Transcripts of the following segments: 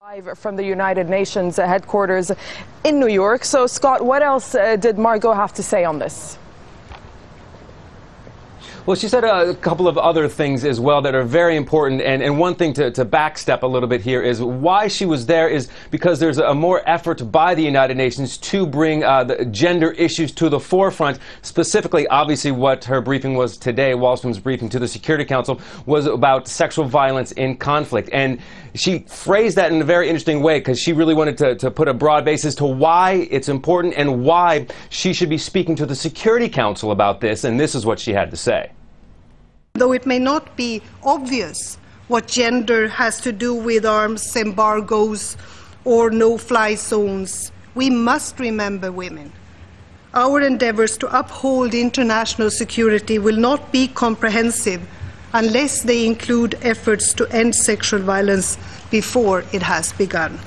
Live from the United Nations headquarters in New York. So, Scott, what else did Margot have to say on this? Well, she said a couple of other things as well that are very important, and one thing to backstep a little bit here is why she was there is because there's a more effort by the United Nations to bring the gender issues to the forefront. Specifically, obviously, what her briefing was today, Wallstrom's briefing to the Security Council, was about sexual violence in conflict. And she phrased that in a very interesting way because she really wanted to put a broad basis to why it's important and why she should be speaking to the Security Council about this. And this is what she had to say. Though it may not be obvious what gender has to do with arms embargoes or no-fly zones, we must remember women. Our endeavors to uphold international security will not be comprehensive unless they include efforts to end sexual violence before it has begun.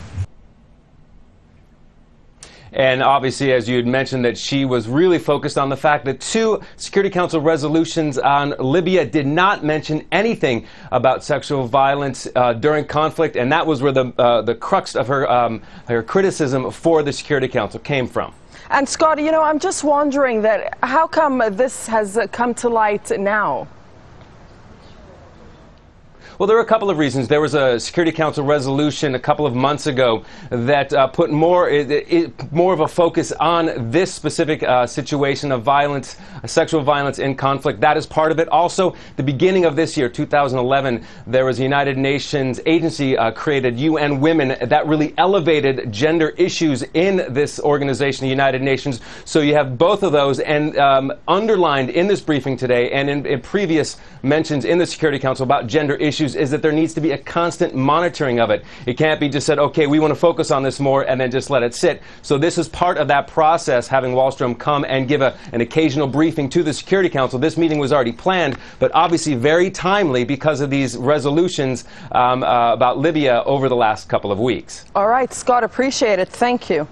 And obviously, as you had mentioned, that she was really focused on the fact that two Security Council resolutions on Libya did not mention anything about sexual violence during conflict, and that was where the crux of her criticism for the Security Council came from. And Scott, you know, I'm just wondering that how come this has come to light now? Well, there are a couple of reasons. There was a Security Council resolution a couple of months ago that put more of a focus on this specific situation of violence, sexual violence in conflict. That is part of it. Also, the beginning of this year, 2011, there was a United Nations agency created, UN Women, that really elevated gender issues in this organization, the United Nations. So you have both of those, and underlined in this briefing today and in previous mentions in the Security Council about gender issues is that there needs to be a constant monitoring of it. It can't be just said, okay, we want to focus on this more and then just let it sit. So this is part of that process, having Wallstrom come and give an occasional briefing to the Security Council. This meeting was already planned, but obviously very timely because of these resolutions about Libya over the last couple of weeks. All right, Scott, appreciate it. Thank you.